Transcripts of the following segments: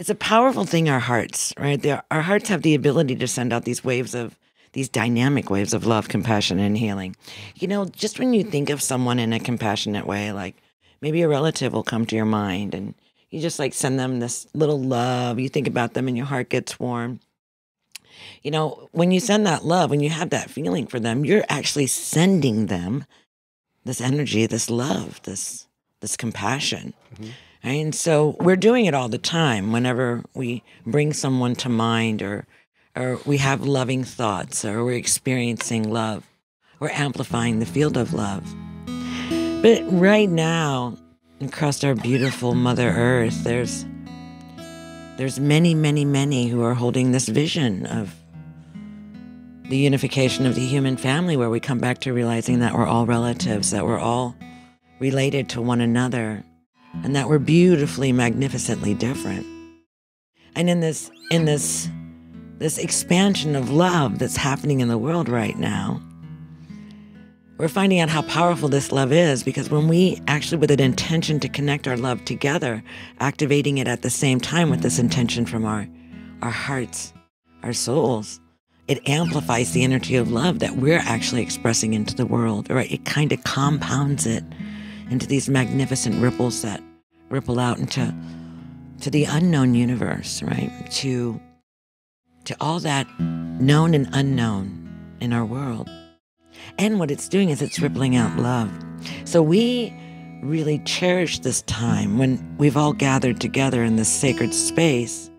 It's a powerful thing, our hearts, right? Our hearts have the ability to send out these dynamic waves of love, compassion, and healing. Just when you think of someone in a compassionate way, like maybe a relative will come to your mind and you just like send them this little love. You think about them and your heart gets warm. When you send that love, when you have that feeling for them, you're actually sending them this energy, this love, this compassion. Mm-hmm. Right? And so we're doing it all the time whenever we bring someone to mind or we have loving thoughts or we're experiencing love. We're amplifying the field of love. But right now, across our beautiful Mother Earth, there's many, many, many who are holding this vision of the unification of the human family, where we come back to realizing that we're all relatives, that we're all related to one another, and that we're beautifully, magnificently different. And in this expansion of love that's happening in the world right now, we're finding out how powerful this love is, because when we actually, with an intention to connect our love together, activating it at the same time with this intention from our hearts, our souls, it amplifies the energy of love that we're actually expressing into the world, right? It kind of compounds it into these magnificent ripples that ripple out into the unknown universe, right? To all that known and unknown in our world. And what it's doing is it's rippling out love. So we really cherish this time when we've all gathered together in this sacred space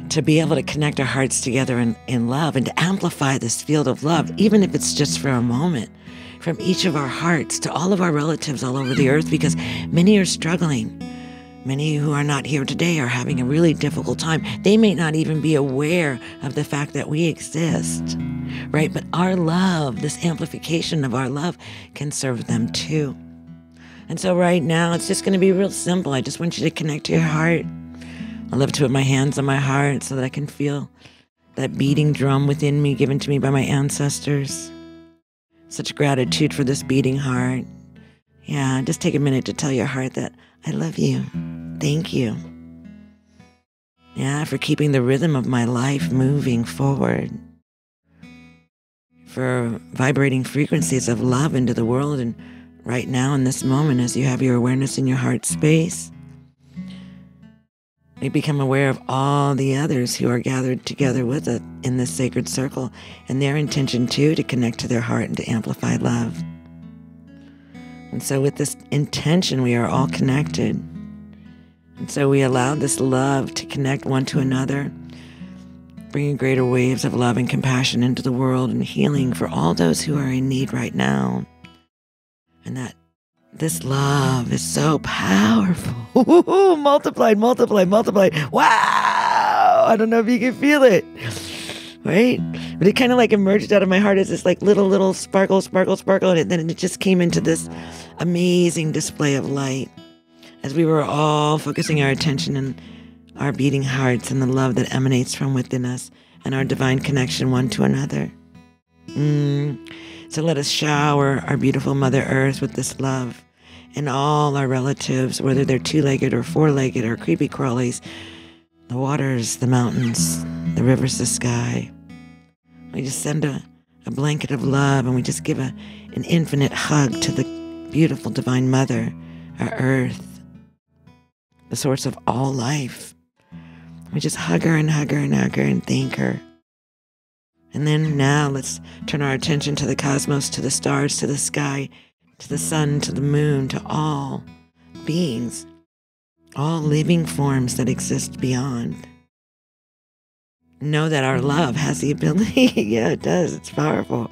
to be able to connect our hearts together in love and to amplify this field of love, even if it's just for a moment, from each of our hearts to all of our relatives all over the earth, because many are struggling. Many who are not here today are having a really difficult time. They may not even be aware of the fact that we exist, right? But our love, this amplification of our love, can serve them too. And so right now, it's just going to be real simple. I just want you to connect to your heart. I love to put my hands on my heart so that I can feel that beating drum within me given to me by my ancestors. Such gratitude for this beating heart. Yeah, just take a minute to tell your heart that I love you. Thank you. Yeah, for keeping the rhythm of my life moving forward. For vibrating frequencies of love into the world. And right now in this moment, as you have your awareness in your heart space, we become aware of all the others who are gathered together with us in this sacred circle, and their intention too to connect to their heart and to amplify love. And so with this intention, we are all connected. And so we allow this love to connect one to another, bringing greater waves of love and compassion into the world and healing for all those who are in need right now. And that this love is so powerful. Multiplied. Wow! I don't know if you can feel it. Right? But it kind of like emerged out of my heart as this like little sparkle. And then it just came into this amazing display of light as we were all focusing our attention and our beating hearts and the love that emanates from within us and our divine connection one to another. So let us shower our beautiful Mother Earth with this love, and all our relatives, whether they're two-legged or four-legged or creepy crawlies, the waters, the mountains, the rivers, the sky. We just send a blanket of love, and we just give an infinite hug to the beautiful Divine Mother, our Earth, the source of all life. We just hug her and thank her. And then now let's turn our attention to the cosmos, to the stars, to the sky, to the sun, to the moon, to all beings, all living forms that exist beyond. Know that our love has the ability, yeah, it does, it's powerful,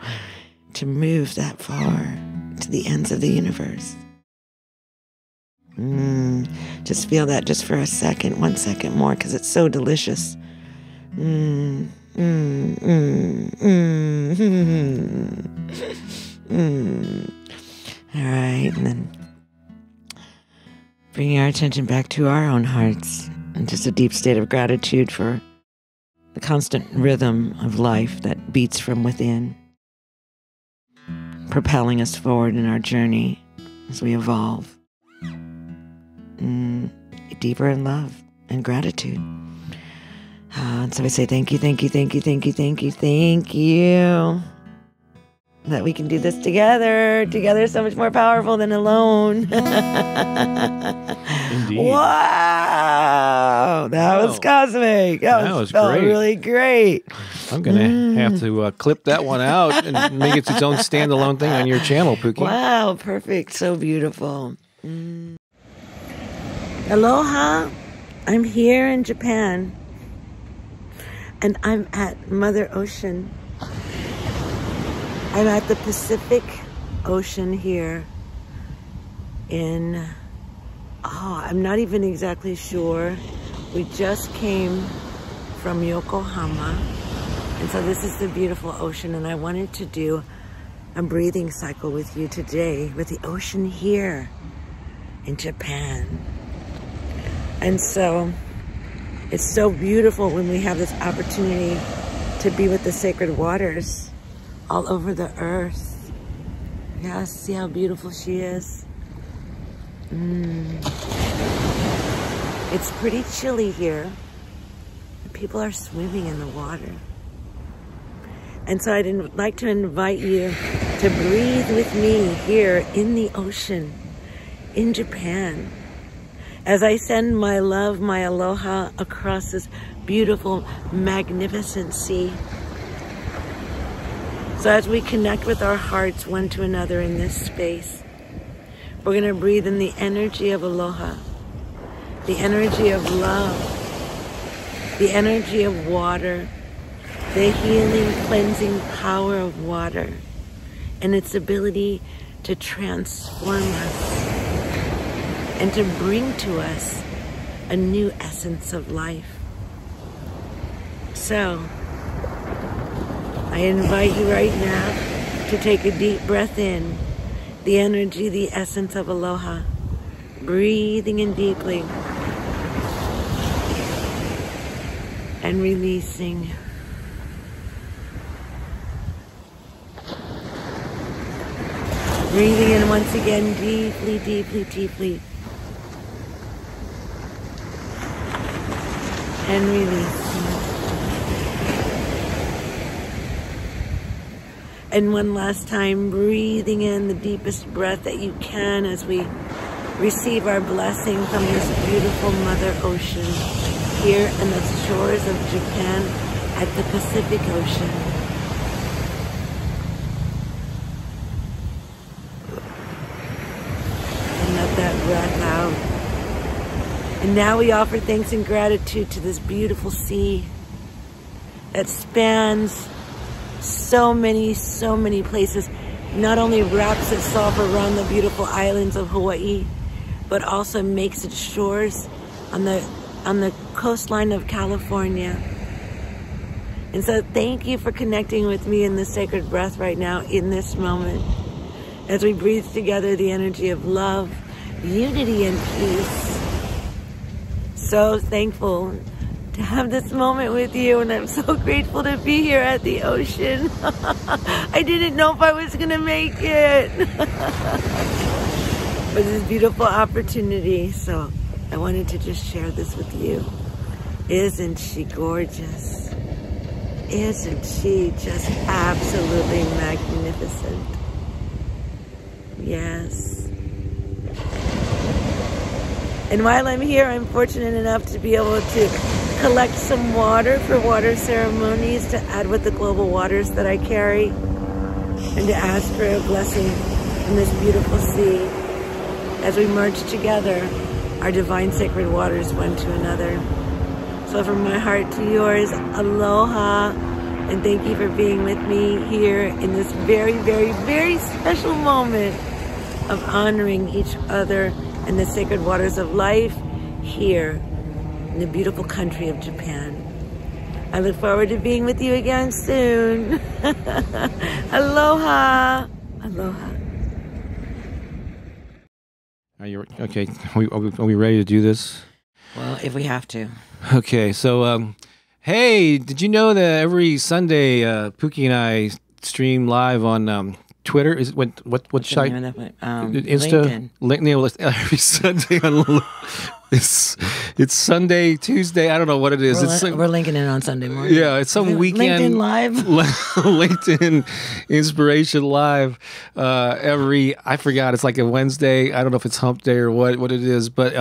to move that far to the ends of the universe. Just feel that just for a second, 1 second more, because it's so delicious. All right, and then bringing our attention back to our own hearts and just a deep state of gratitude for the constant rhythm of life that beats from within, propelling us forward in our journey as we evolve. Deeper in love and gratitude. And so I say thank you, thank you, thank you, thank you, thank you, thank you. That we can do this together. Together is so much more powerful than alone. Indeed. Wow. That was cosmic. That was great. Really great. I'm going to have to clip that one out and make it its own standalone thing on your channel, Pookie. Wow. Perfect. So beautiful. Aloha. I'm here in Japan. And I'm at Mother Ocean. I'm at the Pacific Ocean here in, I'm not even exactly sure. We just came from Yokohama. And so this is the beautiful ocean, and I wanted to do a breathing cycle with you today with the ocean here in Japan. And so it's so beautiful when we have this opportunity to be with the sacred waters all over the earth. Yeah, see how beautiful she is? It's pretty chilly here. People are swimming in the water. And so I'd like to invite you to breathe with me here in the ocean, in Japan, as I send my love, my aloha across this beautiful, magnificent sea. So as we connect with our hearts one to another in this space, we're going to breathe in the energy of aloha, the energy of love, the energy of water, the healing, cleansing power of water, and its ability to transform us and to bring to us a new essence of life. So, I invite you right now to take a deep breath in, the energy, the essence of aloha, breathing in deeply and releasing. Breathing in once again, deeply, deeply, deeply. And releasing. And one last time, breathing in the deepest breath that you can as we receive our blessing from this beautiful Mother Ocean here in the shores of Japan at the Pacific Ocean. And let that breath out. And now we offer thanks and gratitude to this beautiful sea that spans so many places. Not only wraps itself around the beautiful islands of Hawaii, but also makes its shores on the coastline of California. And so thank you for connecting with me in the sacred breath right now in this moment as we breathe together the energy of love, unity, and peace. So thankful to have this moment with you, and I'm so grateful to be here at the ocean. I didn't know if I was gonna make it. But this beautiful opportunity, so I wanted to just share this with you. Isn't she gorgeous? Isn't she just absolutely magnificent? Yes. And while I'm here, I'm fortunate enough to be able to collect some water for water ceremonies to add with the global waters that I carry, and to ask for a blessing from this beautiful sea as we merge together our divine sacred waters one to another. So from my heart to yours, aloha, and thank you for being with me here in this very, very, very special moment of honoring each other in the sacred waters of life here in the beautiful country of Japan. I look forward to being with you again soon. Aloha. Aloha. Are you okay? Are we ready to do this? Well, if we have to. Okay, so hey, did you know that every Sunday Pookie and I stream live on Twitter? Is what site? LinkedIn. Every Sunday on It's Sunday, Tuesday. I don't know what it is. We're linking in on Sunday morning. Yeah, it's some weekend. LinkedIn Live. LinkedIn Inspiration Live. I forgot. It's like a Wednesday. I don't know if it's Hump Day or what it is, but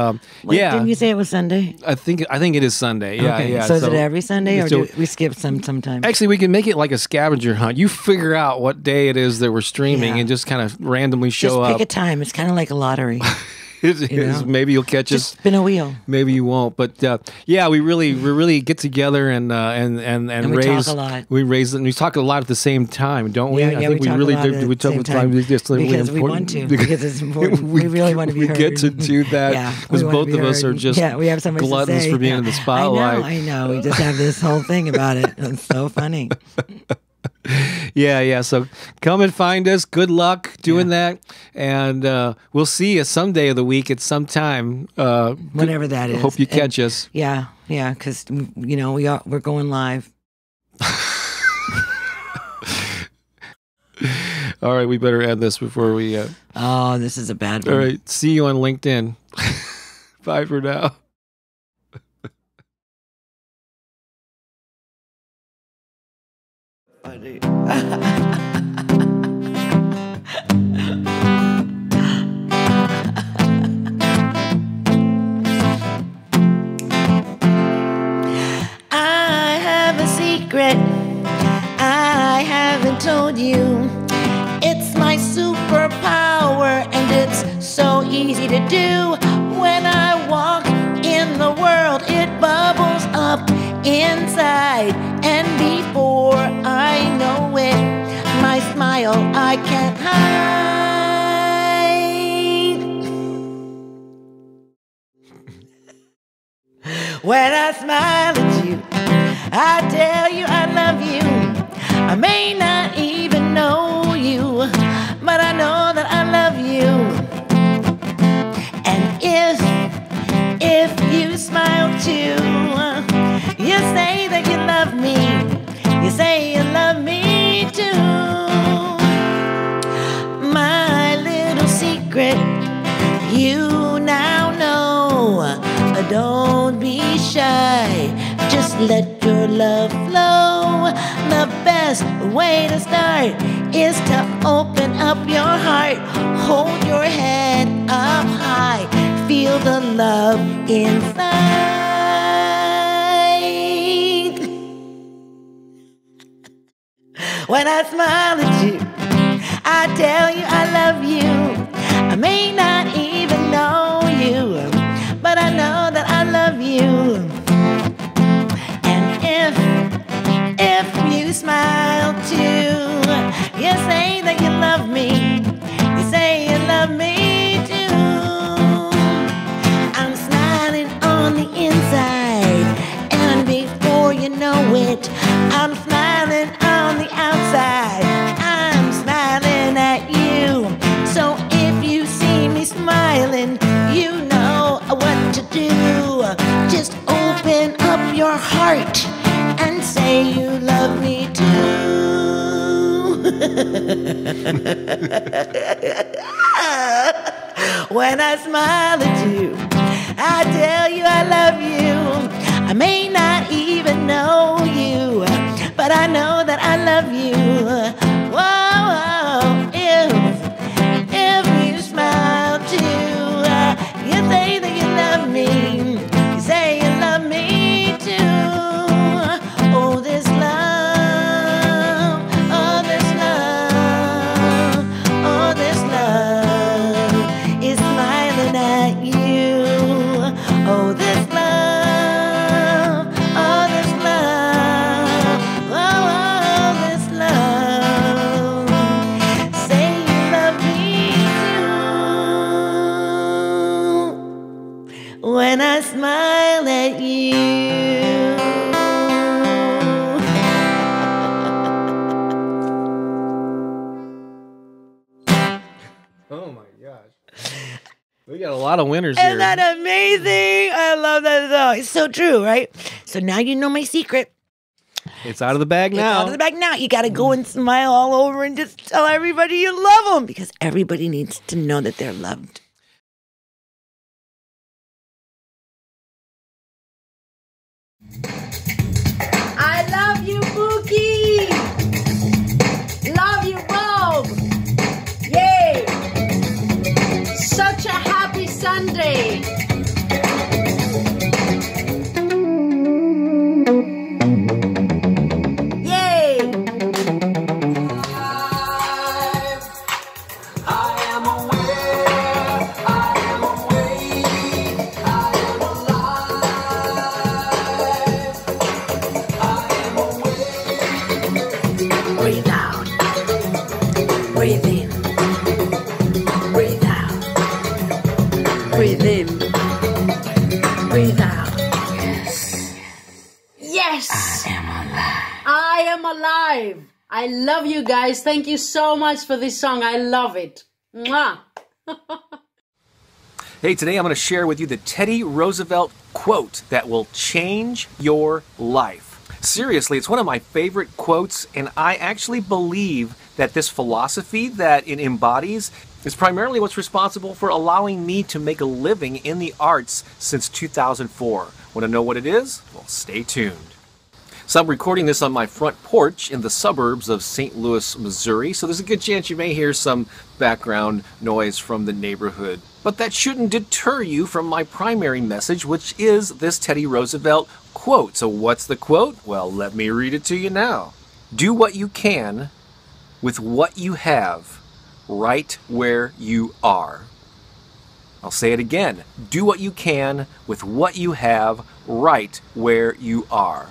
Wait, yeah. Didn't you say it was Sunday? I think it is Sunday. Yeah, Okay. yeah. So is it every Sunday, or so- do we skip sometimes? Actually, we can make it like a scavenger hunt. You figure out what day it is that we're streaming, Yeah. and just kind of randomly Just show pick up. a time. It's kind of like a lottery. It you is. know? Maybe you'll catch us. Just spin a wheel. Maybe you won't, but yeah, we really get together and we raise. talk a lot. We raise and we talk a lot at the same time, don't we? Yeah, I yeah, think we talk really a lot do. at We the talk same with time just really because we important. want to, because it's important. We really want to be we heard. get to do that Yeah, because we wanna both be of us heard. are just we have so much to gluttons say. for being in the spotlight. I know. We just have this whole thing about it. It's so funny. Yeah. So come and find us. Good luck doing that, and we'll see you some day of the week at some time. Whenever that is. Hope you catch us. Yeah, because we're going live. All right, we better end this before we. Oh, this is a bad one. All right, see you on LinkedIn. Bye for now. Funny. I have a secret I haven't told you. It's my superpower, and it's so easy to do. When I walk in the world, it bubbles up inside, and before I know it, my smile I can't hide. When I smile at you, I tell you I love you. I may not even know you, but I know that I love you. And if you smile too, you say that you love me. You say you love me too. My little secret, you now know. Don't be shy, just let your love flow. The best way to start is to open up your heart. Hold your head up high, feel the love inside. When I smile at you, I tell you I love you. I may not even know you, but I know that I love you. And if you smile too, you say that you love me. You say you love me too. I'm smiling on the inside, and before you know it, I'm smiling on the outside. I'm smiling at you. So if you see me smiling, you know what to do. Just open up your heart and say you love me too. When I smile at you, I tell you I love you. I may not even know you, but I know that I love you. Whoa, if you smile too, you say that you love me. You say you love me too. Oh, this love, oh, this love, oh, this love is smiling at you. Oh, this love, oh, this love, oh, this love. Say you love me too. When I smile at you. Oh my gosh. We got a lot of winners Isn't here. that amazing? I love that song. It's so true, right? So now you know my secret. It's out of the bag It's now. out of the bag now. You got to go and smile all over and just tell everybody you love them, because everybody needs to know that they're loved. I love you, Pookie! Love you, Bob! Yay! Such a happy Sunday! Yay! Breathe out. Breathe in. Breathe out. Breathe in. Breathe out. Yes. Yes! I am alive. I am alive. I love you guys. Thank you so much for this song. I love it. Mwah. Hey, today I'm going to share with you the Teddy Roosevelt quote that will change your life. Seriously, it's one of my favorite quotes, and I actually believe that this philosophy that it embodies is primarily what's responsible for allowing me to make a living in the arts since 2004. Want to know what it is? Well, stay tuned. So I'm recording this on my front porch in the suburbs of St. Louis, Missouri, so there's a good chance you may hear some background noise from the neighborhood. But that shouldn't deter you from my primary message, which is this Teddy Roosevelt quote. So what's the quote? Well, let me read it to you now. Do what you can with what you have right where you are. I'll say it again. Do what you can with what you have right where you are.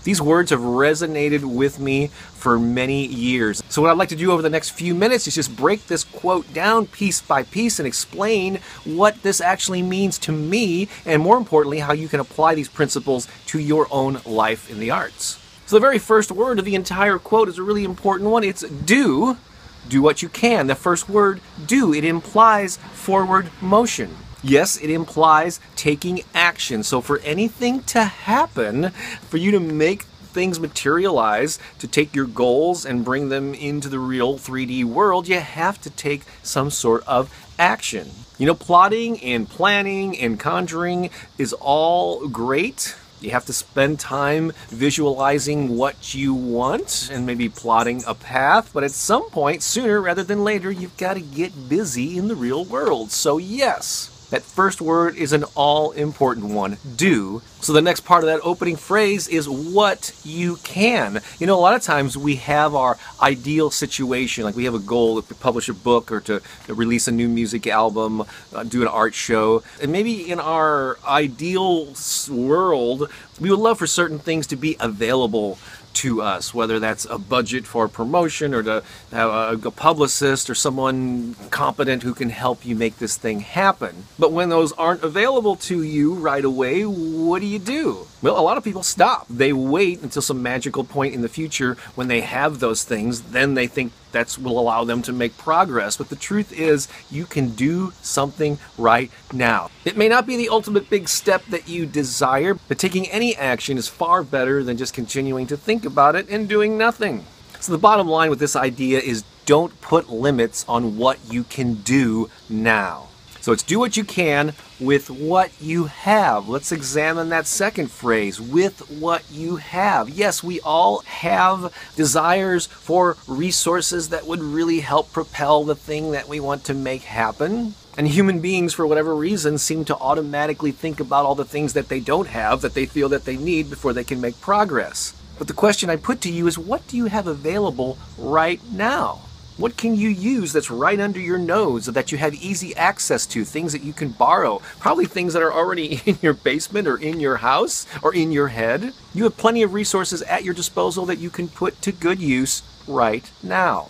These words have resonated with me for many years. So what I'd like to do over the next few minutes is just break this quote down piece by piece and explain what this actually means to me, and more importantly, how you can apply these principles to your own life in the arts. So the very first word of the entire quote is a really important one. It's do. Do what you can. The first word, do, it implies forward motion. Yes, it implies taking action. So for anything to happen, for you to make things materialize, to take your goals and bring them into the real 3D world, you have to take some sort of action. You know, plotting and planning and conjuring is all great. You have to spend time visualizing what you want and maybe plotting a path, but at some point, sooner rather than later, you've got to get busy in the real world. So yes, that first word is an all-important one, do. So the next part of that opening phrase is what you can. You know, a lot of times we have our ideal situation, like we have a goal to publish a book or to release a new music album, do an art show. And maybe in our ideal world, we would love for certain things to be available to us, whether that's a budget for promotion or to have a publicist or someone competent who can help you make this thing happen. But when those aren't available to you right away, what do? Well, a lot of people stop. They wait until some magical point in the future when they have those things, then they think that will allow them to make progress. But the truth is, you can do something right now. It may not be the ultimate big step that you desire, but taking any action is far better than just continuing to think about it and doing nothing. So the bottom line with this idea is don't put limits on what you can do now. So it's do what you can with what you have. Let's examine that second phrase, with what you have. Yes, we all have desires for resources that would really help propel the thing that we want to make happen. And human beings, for whatever reason, seem to automatically think about all the things that they don't have, that they feel that they need before they can make progress. But the question I put to you is, what do you have available right now? What can you use that's right under your nose, that you have easy access to, things that you can borrow, probably things that are already in your basement or in your house or in your head? You have plenty of resources at your disposal that you can put to good use right now.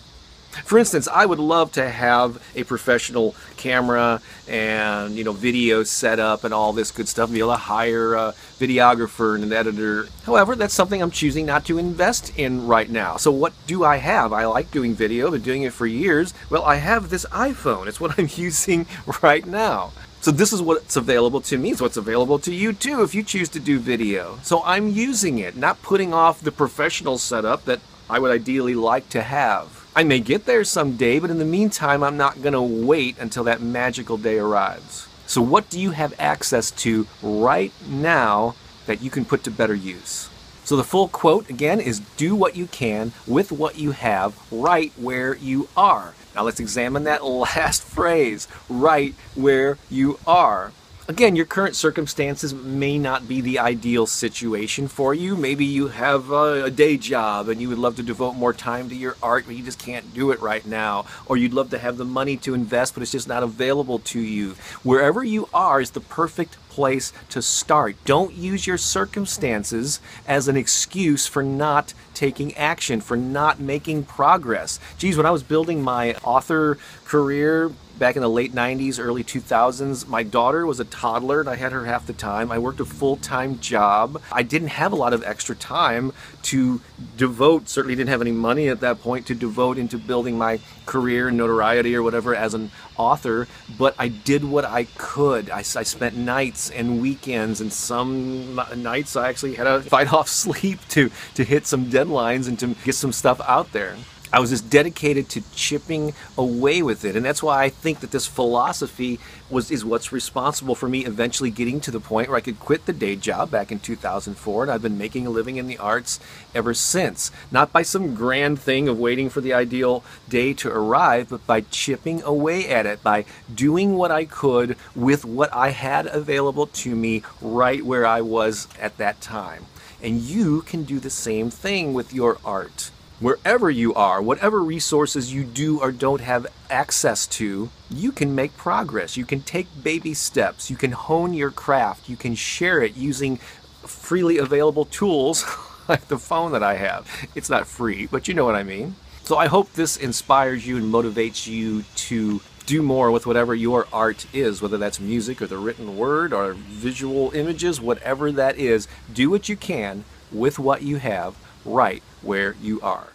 For instance, I would love to have a professional camera and, video set up and all this good stuff, be able to hire a videographer and an editor. However, that's something I'm choosing not to invest in right now. So what do I have? I like doing video, I've been doing it for years. Well, I have this iPhone. It's what I'm using right now. So this is what's available to me. It's what's available to you too if you choose to do video. So I'm using it, not putting off the professional setup that I would ideally like to have. I may get there someday, but in the meantime, I'm not going to wait until that magical day arrives. So what do you have access to right now that you can put to better use. So the full quote again is, do what you can with what you have right where you are. Now let's examine that last phrase, right where you are. Again, your current circumstances may not be the ideal situation for you. Maybe you have a day job and you would love to devote more time to your art, but you just can't do it right now. Or you'd love to have the money to invest, but it's just not available to you. Wherever you are is the perfect place to start. Don't use your circumstances as an excuse for not taking action, for not making progress. Geez, when I was building my author career back in the late 90s, early 2000s, my daughter was a toddler and I had her half the time. I worked a full-time job. I didn't have a lot of extra time to devote, certainly didn't have any money at that point to devote into building my career and notoriety or whatever as an author, but I did what I could. I spent nights and weekends, and some nights I actually had to fight off sleep to hit some deadlines and to get some stuff out there. I was just dedicated to chipping away with it. And that's why I think that this philosophy is what's responsible for me eventually getting to the point where I could quit the day job back in 2004. And I've been making a living in the arts ever since. Not by some grand thing of waiting for the ideal day to arrive, but by chipping away at it, by doing what I could with what I had available to me right where I was at that time. And you can do the same thing with your art. Wherever you are, whatever resources you do or don't have access to, you can make progress. You can take baby steps. You can hone your craft. You can share it using freely available tools like the phone that I have. It's not free, but you know what I mean. So I hope this inspires you and motivates you to do more with whatever your art is, whether that's music or the written word or visual images, whatever that is. Do what you can with what you have right where you are.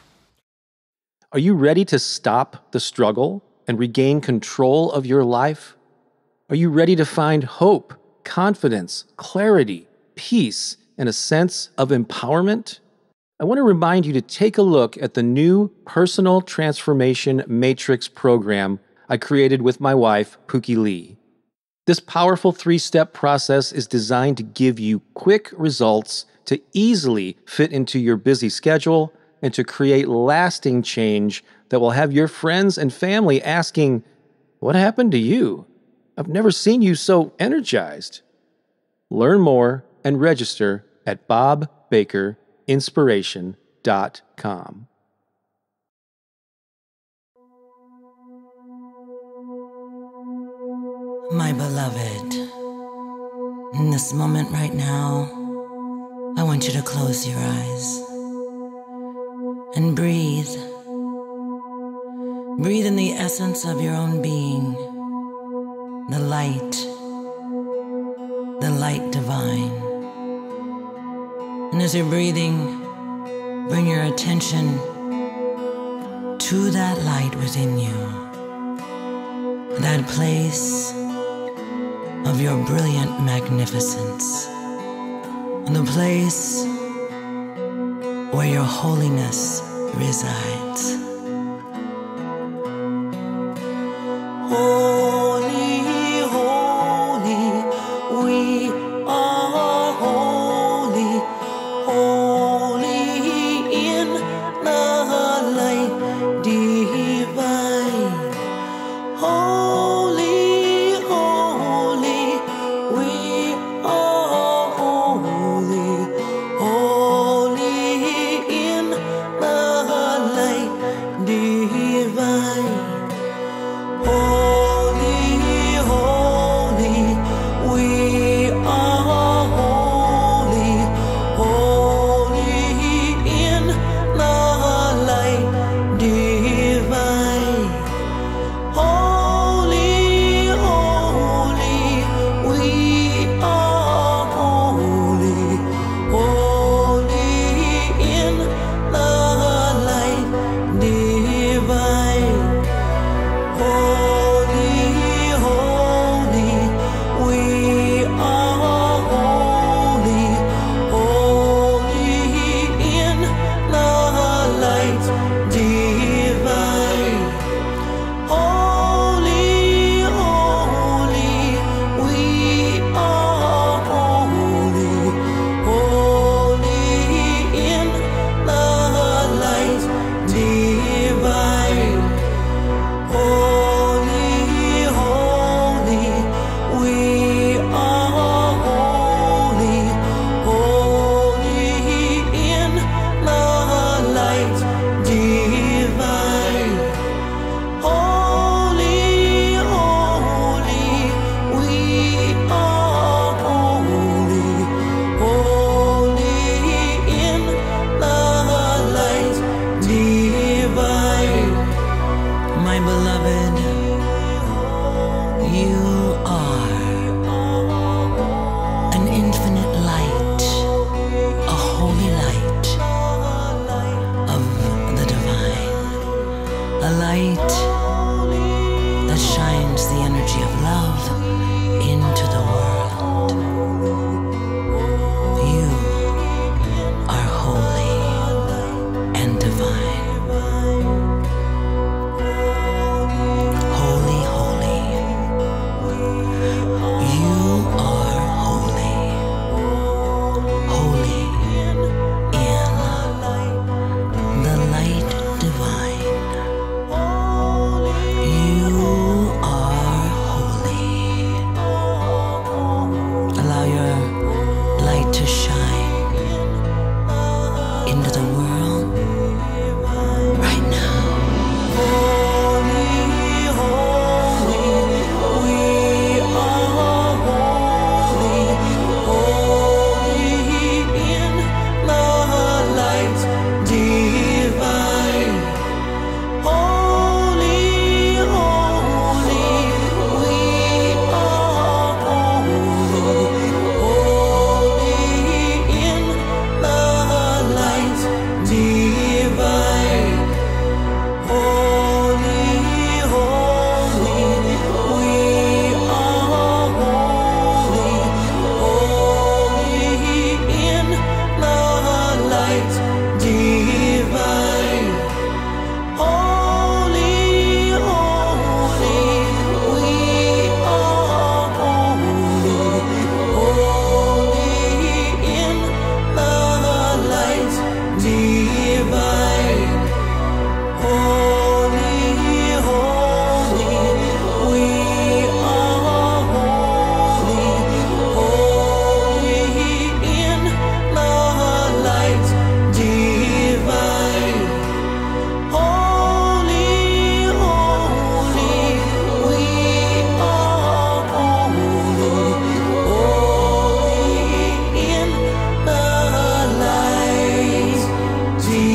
Are you ready to stop the struggle and regain control of your life? Are you ready to find hope, confidence, clarity, peace, and a sense of empowerment? I want to remind you to take a look at the new Personal Transformation Matrix program I created with my wife, Pookie Lee. This powerful 3-step process is designed to give you quick results to easily fit into your busy schedule and to create lasting change that will have your friends and family asking, "What happened to you? I've never seen you so energized." Learn more and register at bobbakerinspiration.com. My beloved, in this moment right now, I want you to close your eyes and breathe. Breathe in the essence of your own being, the light divine. And as you're breathing, bring your attention to that light within you, that place of your brilliant magnificence, and the place where your holiness resides. Holy, holy, we are holy, holy in the light divine. Holy, holy, we are holy, holy in the light divine. Holy, holy, we are holy, holy in the light divine. Holy, shines the energy of love into the world. You are holy and divine. Holy, holy. You are holy. Holy in the light divine. You are holy. Allow your light to shine into the world right now. Holy, holy, we are holy. Holy in the light divine. Holy, holy, we are holy. Holy in the light divine. Holy, holy, we are holy. Holy in the light divine. Holy, holy, we are holy. Holy in the light divine. Holy, holy, we are holy. Holy in the light divine. Holy, holy, we are holy. Holy in the light divine.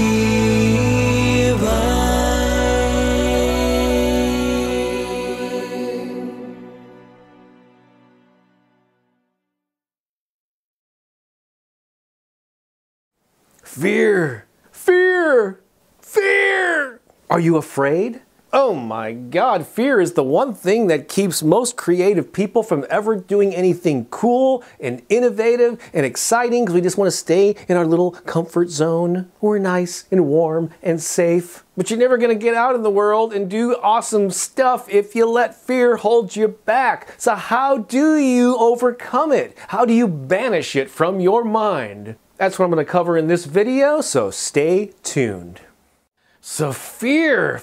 Fear, fear, fear. Are you afraid? Oh my God, fear is the one thing that keeps most creative people from ever doing anything cool and innovative and exciting because we just want to stay in our little comfort zone. We're nice and warm and safe. But you're never going to get out in the world and do awesome stuff if you let fear hold you back. So how do you overcome it? How do you banish it from your mind? That's what I'm going to cover in this video, so stay tuned. So fear,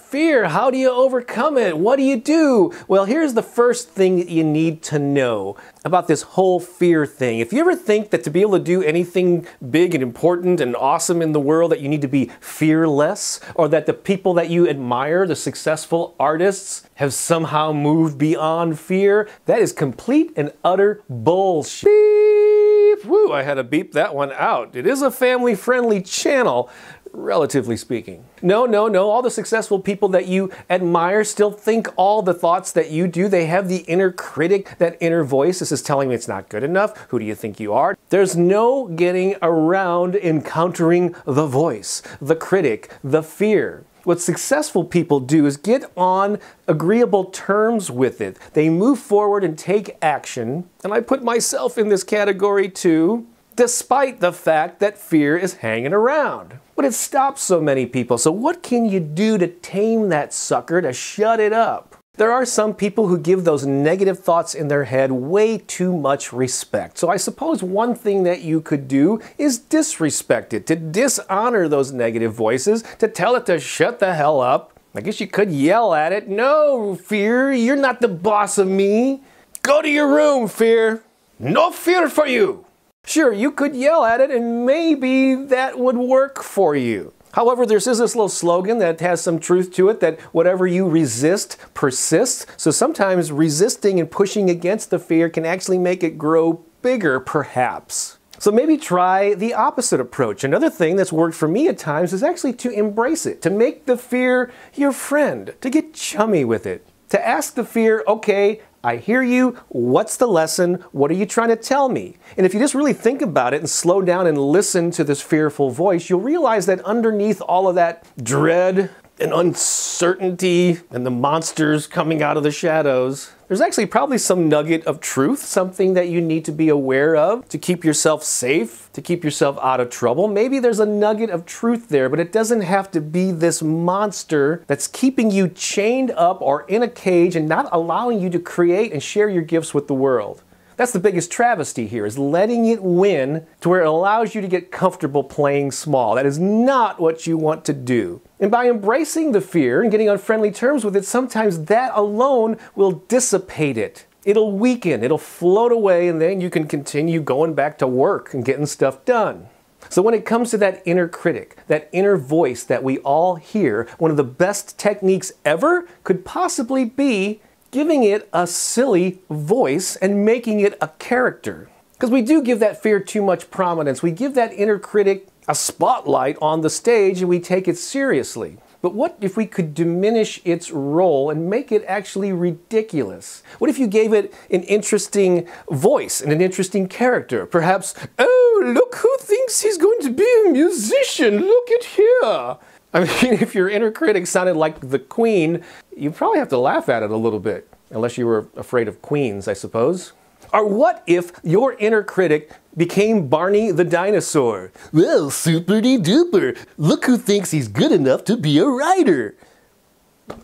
how do you overcome it? What do you do? Well, here's the first thing that you need to know about this whole fear thing. If you ever think that to be able to do anything big and important and awesome in the world that you need to be fearless, or that the people that you admire, the successful artists, have somehow moved beyond fear, that is complete and utter bullshit. Beep! Woo, I had to beep that one out. It is a family-friendly channel, relatively speaking. No, all the successful people that you admire still think all the thoughts that you do. They have the inner critic, that inner voice. This is telling me it's not good enough. Who do you think you are? There's no getting around encountering the voice, the critic, the fear. What successful people do is get on agreeable terms with it. They move forward and take action, and I put myself in this category too, despite the fact that fear is hanging around. But it stops so many people. So what can you do to tame that sucker, to shut it up? There are some people who give those negative thoughts in their head way too much respect. So I suppose one thing that you could do is disrespect it, to dishonor those negative voices, to tell it to shut the hell up. I guess you could yell at it. No, fear, you're not the boss of me. Go to your room, fear. No fear for you. Sure, you could yell at it and maybe that would work for you. However, there's this little slogan that has some truth to it, that whatever you resist persists. So sometimes resisting and pushing against the fear can actually make it grow bigger, perhaps. So maybe try the opposite approach. Another thing that's worked for me at times is actually to embrace it, to make the fear your friend, to get chummy with it, to ask the fear, okay, I hear you. What's the lesson? What are you trying to tell me? And if you just really think about it and slow down and listen to this fearful voice, you'll realize that underneath all of that dread, and uncertainty and the monsters coming out of the shadows, there's actually probably some nugget of truth, something that you need to be aware of to keep yourself safe, to keep yourself out of trouble. Maybe there's a nugget of truth there, but it doesn't have to be this monster that's keeping you chained up or in a cage and not allowing you to create and share your gifts with the world. That's the biggest travesty here, is letting it win to where it allows you to get comfortable playing small. That is not what you want to do. And by embracing the fear and getting on friendly terms with it, sometimes that alone will dissipate it. It'll weaken, it'll float away, and then you can continue going back to work and getting stuff done. So when it comes to that inner critic, that inner voice that we all hear, one of the best techniques ever could possibly be giving it a silly voice and making it a character. Because we do give that fear too much prominence. We give that inner critic a spotlight on the stage and we take it seriously. But what if we could diminish its role and make it actually ridiculous? What if you gave it an interesting voice and an interesting character? Perhaps, oh, look who thinks he's going to be a musician. Look at here. I mean, if your inner critic sounded like the Queen, you'd probably have to laugh at it a little bit, unless you were afraid of queens, I suppose. Or what if your inner critic became Barney the dinosaur? Well, superdy duper, look who thinks he's good enough to be a writer.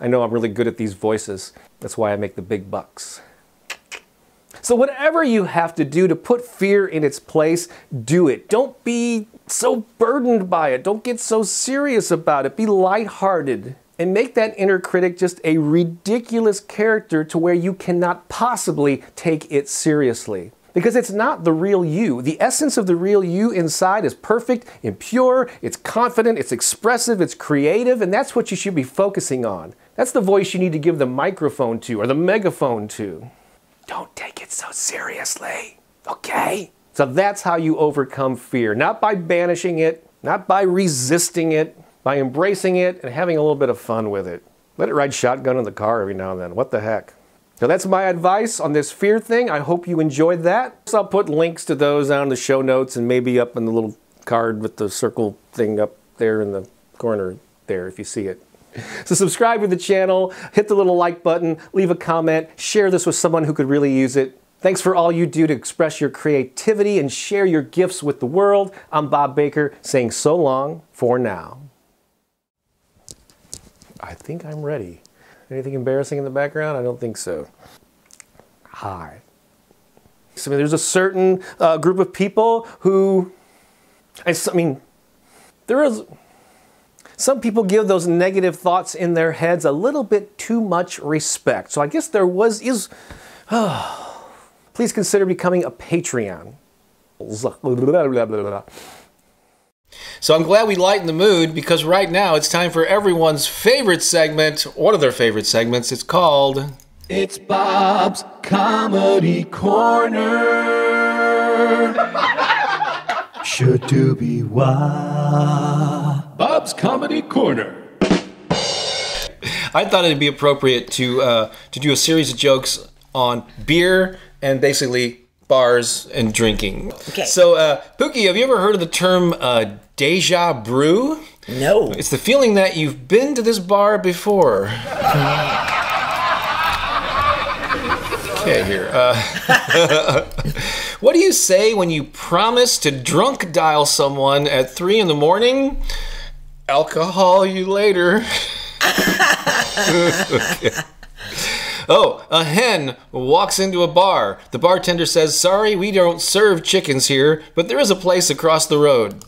I know I'm really good at these voices. That's why I make the big bucks. So whatever you have to do to put fear in its place, do it. Don't be so burdened by it. Don't get so serious about it. Be lighthearted and make that inner critic just a ridiculous character to where you cannot possibly take it seriously. Because it's not the real you. The essence of the real you inside is perfect and pure, it's confident, it's expressive, it's creative, and that's what you should be focusing on. That's the voice you need to give the microphone to or the megaphone to. Don't take it so seriously, okay? So that's how you overcome fear. Not by banishing it, not by resisting it, by embracing it and having a little bit of fun with it. Let it ride shotgun in the car every now and then. What the heck? So that's my advice on this fear thing. I hope you enjoyed that. So I'll put links to those down in the show notes and maybe up in the little card with the circle thing up there in the corner there if you see it. So subscribe to the channel, hit the little like button, leave a comment, share this with someone who could really use it. Thanks for all you do to express your creativity and share your gifts with the world. I'm Bob Baker saying so long for now. I think I'm ready. Anything embarrassing in the background? I don't think so. Hi. So, there's a certain group of people who, some people give those negative thoughts in their heads a little bit too much respect. So I guess please consider becoming a Patreon. So I'm glad we lightened the mood because right now it's time for everyone's favorite segment, one of their favorite segments. It's called It's Bob's Comedy Corner. Should do be why. Bob's Comedy Corner. I thought it'd be appropriate to do a series of jokes on beer and basically bars and drinking. Okay. So, Pookie, have you ever heard of the term deja brew? No. It's the feeling that you've been to this bar before. Okay, here. What do you say when you promise to drunk dial someone at 3 in the morning? Alcohol you later. Okay. Oh, a hen walks into a bar. The bartender says, "Sorry, we don't serve chickens here, but there is a place across the road."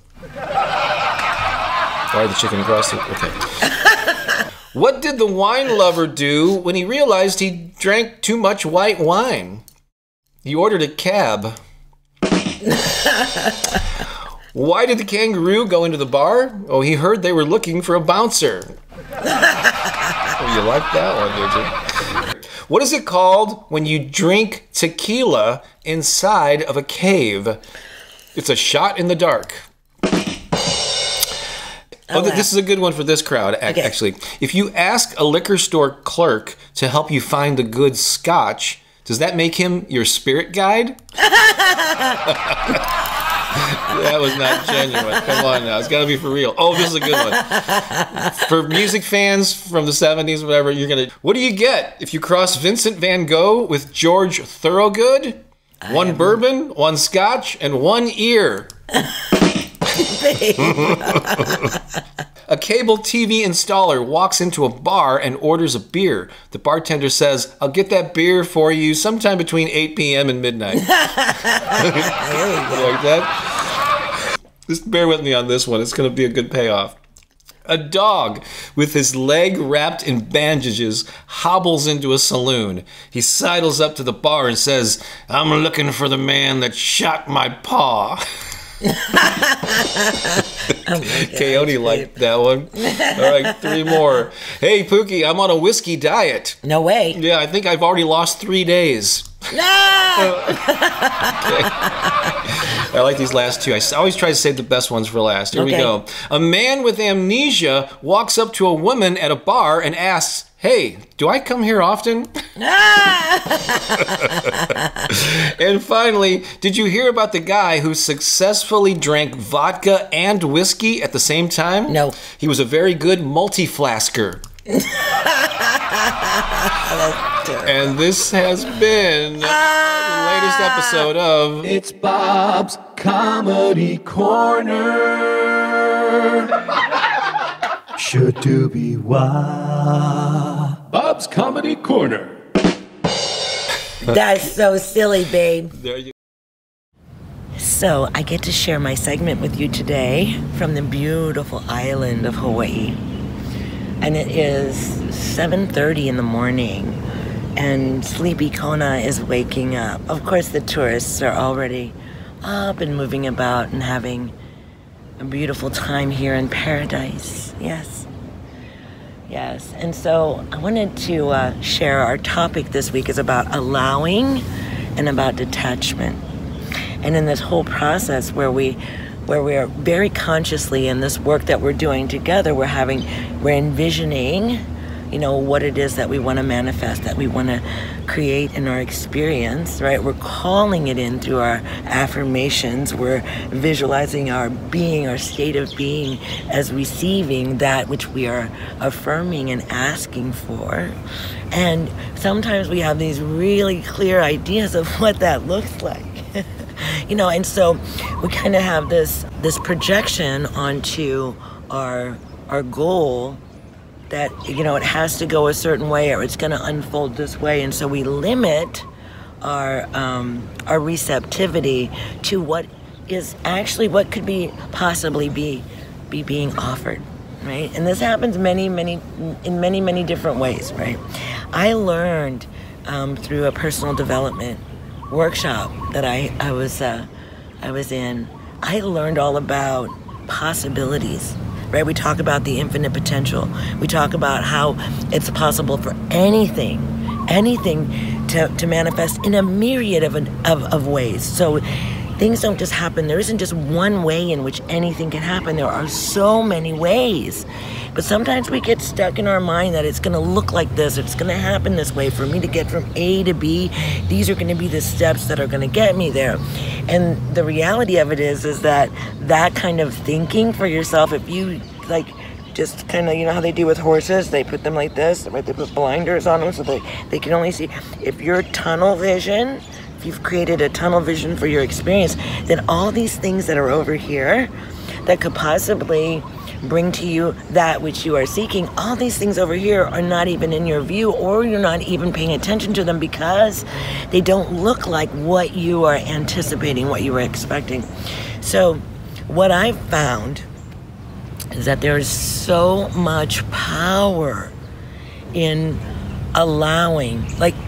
Why the chicken across the road? Okay. What did the wine lover do when he realized he drank too much white wine? He ordered a cab. Why did the kangaroo go into the bar? Oh, he heard they were looking for a bouncer. Oh, you like that one, did you? What is it called when you drink tequila inside of a cave? It's a shot in the dark. This is a good one for this crowd, actually. If you ask a liquor store clerk to help you find the good scotch, does that make him your spirit guide? That was not genuine. Come on now. It's got to be for real. Oh, this is a good one. For music fans from the 70s, whatever, what do you get if you cross Vincent van Gogh with George Thorogood? One bourbon, one scotch, and one ear. A cable TV installer walks into a bar and orders a beer. The bartender says, "I'll get that beer for you sometime between 8 p.m. and midnight." Like that? Just bear with me on this one. It's going to be a good payoff. A dog with his leg wrapped in bandages hobbles into a saloon. He sidles up to the bar and says, "I'm looking for the man that shot my paw." Coyote liked that one. All right, 3 more. "Hey, Pookie, I'm on a whiskey diet." No way. "Yeah, I think I've already lost 3 days." No! I like these last 2. I always try to save the best ones for last. Here we go. A man with amnesia walks up to a woman at a bar and asks, "Hey, do I come here often?" And finally, did you hear about the guy who successfully drank vodka and whiskey at the same time? No. He was a very good multi-flasker. And this has been the latest episode of It's Bob's Comedy Corner. Should-do-be-wah. Bob's Comedy Corner. That's so silly, babe. There you So I get to share my segment with you today from the beautiful island of Hawaii. And it is 7:30 in the morning, and sleepy Kona is waking up. Of course, the tourists are already up and moving about and having a beautiful time here in paradise. Yes. Yes. And so I wanted to share our topic this week is about allowing and about detachment. And in this whole process where we are very consciously in this work that we're doing together, we're envisioning, what it is that we want to manifest, that we want to create in our experience, right? We're calling it in through our affirmations. We're visualizing our being, our state of being as receiving that which we are affirming and asking for. And sometimes we have these really clear ideas of what that looks like. And so we kind of have this projection onto our goal that, it has to go a certain way or it's going to unfold this way. And so we limit our receptivity to what is actually what could be possibly be being offered, right? And this happens in many different ways, right? I learned through a personal development workshop that I was in, I learned all about possibilities, right? We talk about the infinite potential. We talk about how it's possible for anything to manifest in a myriad of ways. So things don't just happen. There isn't just one way in which anything can happen. There are so many ways. But sometimes we get stuck in our mind that it's going to look like this, it's going to happen this way. For me to get from A to B, these are going to be the steps that are going to get me there. And the reality of it is that kind of thinking for yourself, if you just kind of, how they do with horses, they put them like this, right? They put blinders on them so they can only see. If you're tunnel vision, if you've created a tunnel vision for your experience, then all these things that are over here that could possibly bring to you that which you are seeking, all these things over here are not even in your view, or you're not even paying attention to them because they don't look like what you are anticipating, what you were expecting. So what I've found is that there is so much power in allowing,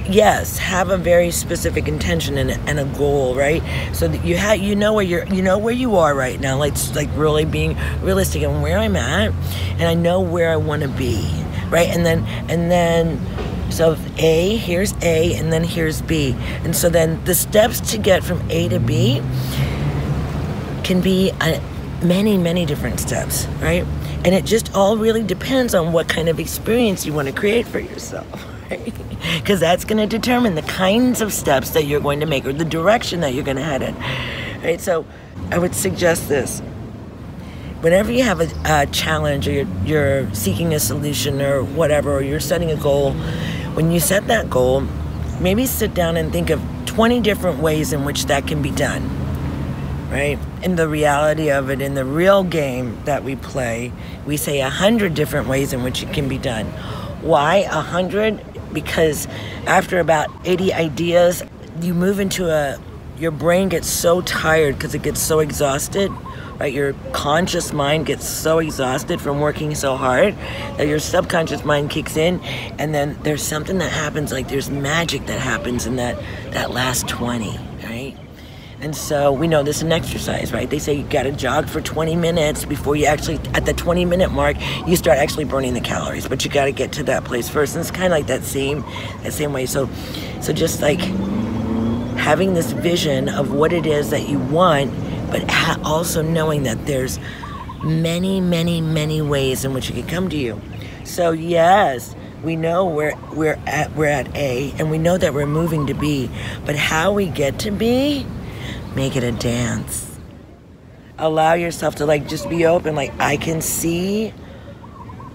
yes, have a very specific intention and a goal, right? So that you know where you are right now, like really being realistic and where I'm at, and I know where I want to be, right? And then so here's A, and then here's B, and so then the steps to get from A to B can be many different steps, right? And it just all really depends on what kind of experience you want to create for yourself, right? Because that's going to determine the kinds of steps that you're going to make or the direction that you're going to head in, right? So I would suggest this. Whenever you have a challenge, or you're seeking a solution or whatever, or you're setting a goal, when you set that goal, maybe sit down and think of 20 different ways in which that can be done, right? In the reality of it, in the real game that we play, we say 100 different ways in which it can be done. Why 100? Because after about 80 ideas, you move into your brain gets so tired because it gets so exhausted, right? Your conscious mind gets so exhausted from working so hard that your subconscious mind kicks in, and then there's something that happens, like there's magic that happens in that last 20, right? And so we know this in exercise, right? They say you gotta jog for 20 minutes before you actually, at the 20-minute mark, you start actually burning the calories, but you gotta get to that place first. And it's kind of like that same way. So just like having this vision of what it is that you want, but also knowing that there's many, many, many ways in which it can come to you. So yes, we know we're at A, and we know that we're moving to B, but how we get to B, make it a dance. Allow yourself to like just be open, like I can see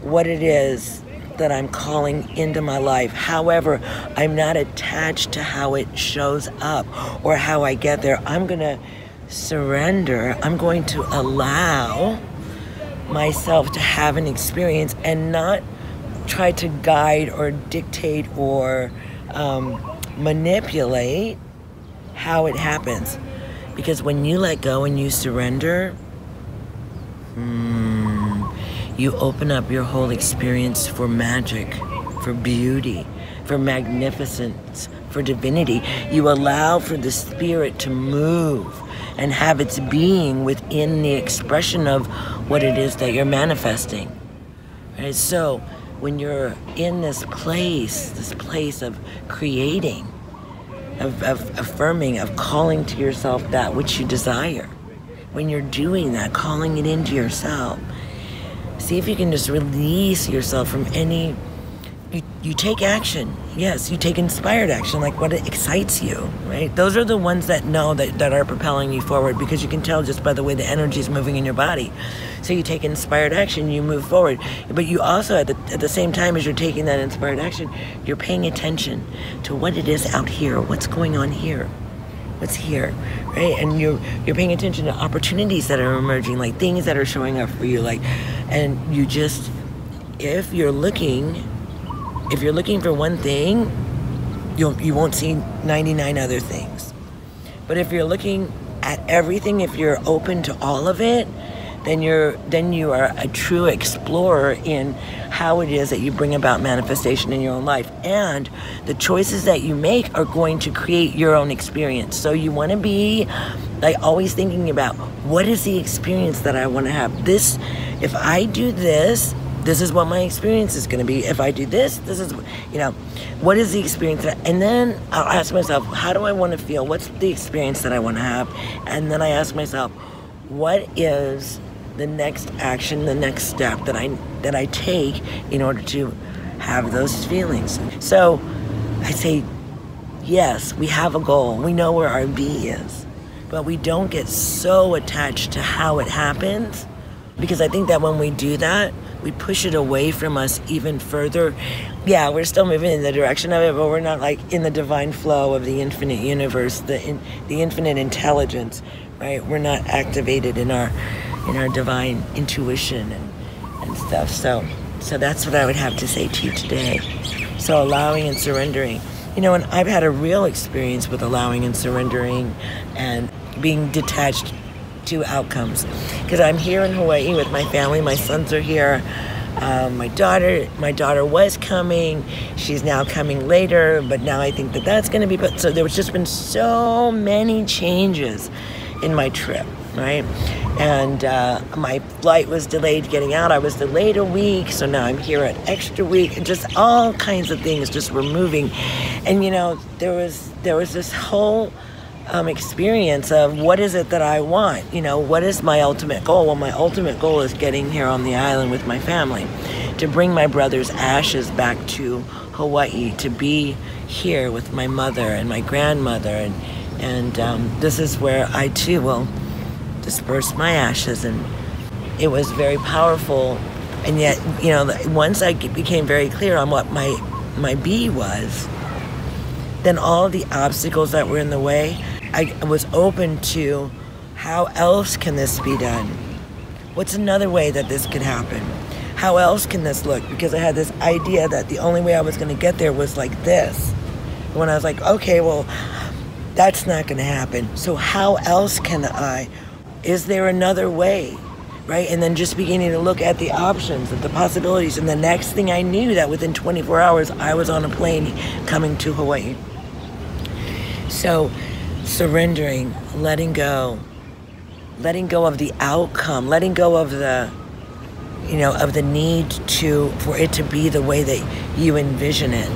what it is that I'm calling into my life. However, I'm not attached to how it shows up or how I get there. I'm gonna surrender. I'm going to allow myself to have an experience and not try to guide or dictate or manipulate how it happens. Because when you let go and you surrender, you open up your whole experience for magic, for beauty, for magnificence, for divinity. You allow for the spirit to move and have its being within the expression of what it is that you're manifesting. Right? So when you're in this place of creating, of affirming, of calling to yourself that which you desire, when you're doing that, calling it into yourself, see if you can just release yourself from any, you take action. Yes, you take inspired action, like what excites you, right? Those are the ones that know that are propelling you forward, because you can tell just by the way the energy is moving in your body. So you take inspired action, you move forward. But you also, at the same time as you're taking that inspired action, you're paying attention to what it is out here, what's going on here, what's here, right? And you're paying attention to opportunities that are emerging, like things that are showing up for you, like, and you just, if you're looking for one thing, you won't see 99 other things. But if you're looking at everything, if you're open to all of it, then you are a true explorer in how it is that you bring about manifestation in your own life. And the choices that you make are going to create your own experience. So you want to be like always thinking about, what is the experience that I want to have? This, if I do this, this is what my experience is going to be. If I do this, this is, what is the experience? And then I'll ask myself, how do I want to feel? What's the experience that I want to have? And then I ask myself, what is the next action, the next step that I take in order to have those feelings? So I say, yes, we have a goal. We know where our B is, but we don't get so attached to how it happens, because I think that when we do that, we push it away from us even further. Yeah, we're still moving in the direction of it, but we're not like in the divine flow of the infinite universe, the infinite intelligence, right? We're not activated in our divine intuition and stuff. So that's what I would have to say to you today. So allowing and surrendering. And I've had a real experience with allowing and surrendering and being detached to outcomes, because I'm here in Hawaii with my family. My sons are here. My daughter was coming. She's now coming later, but now I think that's going to be. But so there was just been so many changes in my trip, right? And my flight was delayed getting out. I was delayed a week, so now I'm here an extra week. Just all kinds of things just were moving, and there was this whole experience of what is it that I want? What is my ultimate goal? Well, my ultimate goal is getting here on the island with my family, to bring my brother's ashes back to Hawaii, to be here with my mother and my grandmother, and this is where I too will dispersed my ashes, and it was very powerful. And yet, you know, once I became very clear on what my be was, then all the obstacles that were in the way, I was open to how else can this be done? What's another way that this could happen? How else can this look? Because I had this idea that the only way I was going to get there was like this. When I was like, okay, well, that's not going to happen. So how else can I? Is there another way? Right? And then just beginning to look at the options, at the possibilities. And the next thing I knew, that within 24 hours, I was on a plane coming to Hawaii. So surrendering, letting go of the outcome, letting go of the, you know, of the need for it to be the way that you envision it.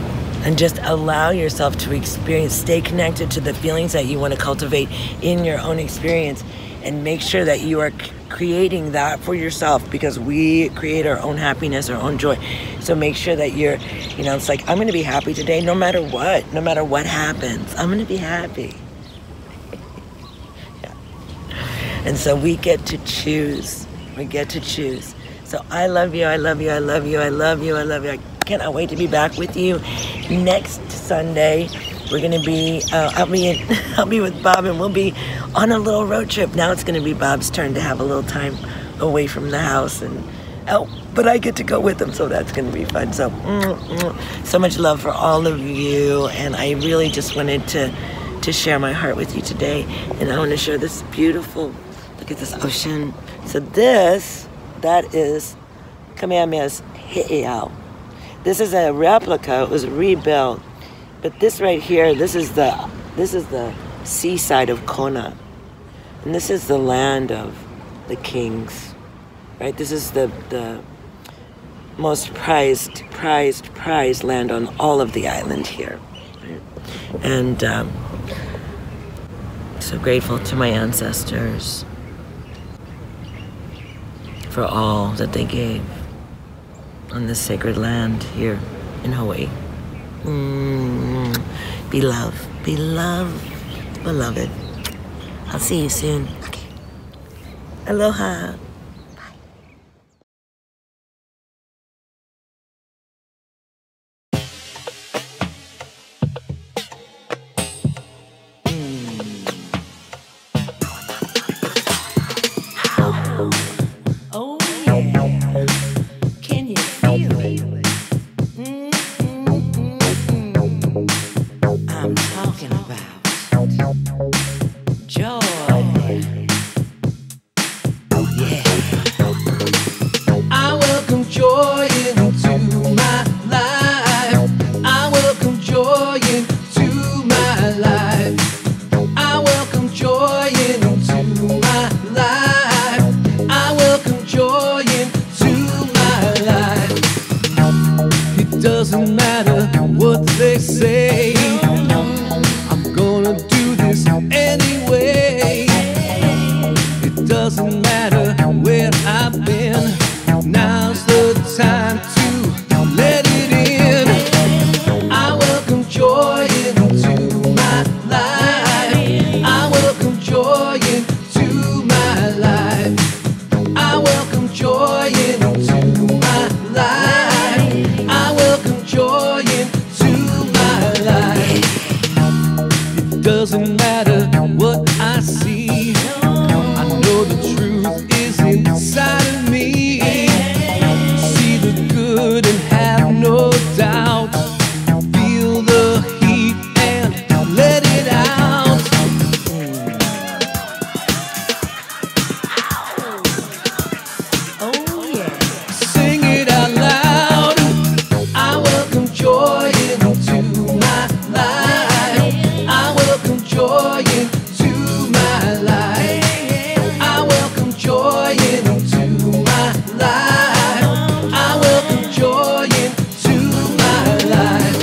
And just allow yourself to experience, stay connected to the feelings that you want to cultivate in your own experience, and make sure that you are creating that for yourself, because we create our own happiness, our own joy. So make sure that you're, you know, it's like, I'm going to be happy today no matter what happens. I'm going to be happy. Yeah. And so we get to choose. We get to choose. So I love you, I love you, I love you, I love you, I love you. I cannot wait to be back with you next Sunday. We're going to be, I'll be with Bob, and we'll be on a little road trip. Now it's going to be Bob's turn to have a little time away from the house, but I get to go with him, so that's going to be fun. So, so much love for all of you, and I really just wanted to share my heart with you today, and I want to share this beautiful, look at this ocean. So that is Kamehameha's Heiau. This is a replica. It was rebuilt. But this right here, this is the seaside of Kona. And this is the land of the kings. Right? This is the most prized land on all of the island here. Right? And so grateful to my ancestors for all that they gave on this sacred land here in Hawaii. Be loved, beloved. I'll see you soon. Okay. Aloha. Oh yeah. Can you feel it? I'm talking about joy. Yeah. I welcome joy into my life. I welcome joy into my life. I welcome joy into my life. I welcome joy into my life. It doesn't matter what they say, I'm gonna do this anyway. It doesn't matter where I've been, now's the time to let it in. I welcome joy into my life. I welcome joy into my life. I welcome joy into my life. I welcome joy into my life. It doesn't matter what I see, I know the truth is inside of me. See the good and have no doubt. Feel the heat and let it out. Oh yeah. Sing it out loud. I welcome joy into my life. I welcome joy into my life. I welcome joy into my life. I welcome joy into my life.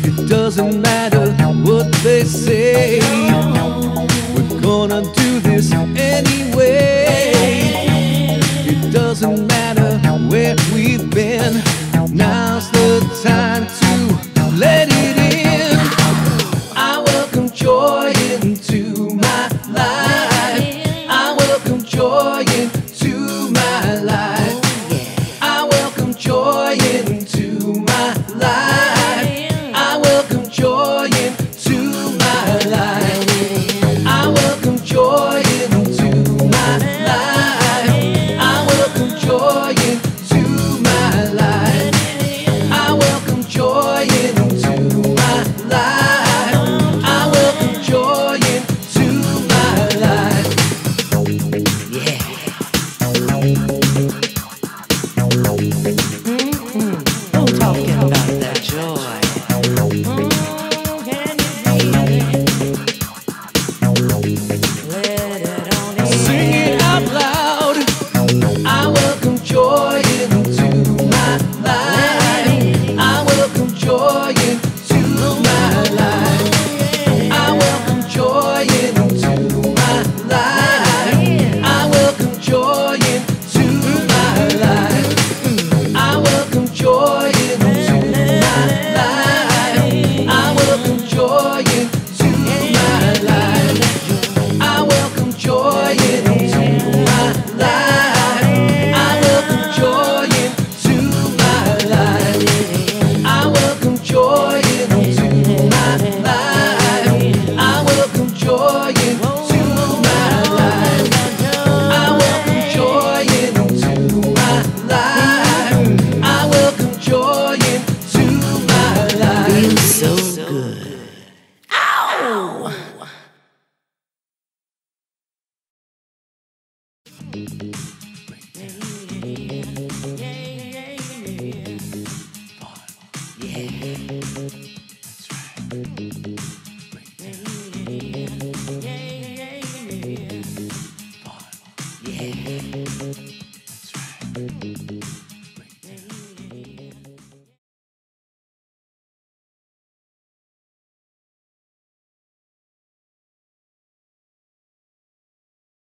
It doesn't matter what they say, gonna do this anyway. It doesn't matter where we've been. Now's the time to let it in. I welcome joy into my life. I welcome joy into my life. I welcome joy into my life. I welcome joy into my life. I welcome joy into my life. I welcome joy into my life. I welcome joy into my life. I welcome joy into my life. I'm talking about that joy. Can you feel it? Let it on in. Sing it out loud. I welcome joy into my life. I welcome joy into my life. I welcome joy into my life. I welcome joy into my life. I welcome joy into my life. I welcome joy into my life. I welcome joy into my life. I welcome joy into my life. I welcome joy into my life. I welcome joy into my life. I welcome joy into my life. I welcome joy into my life. Feels so good. Ow! Yeah.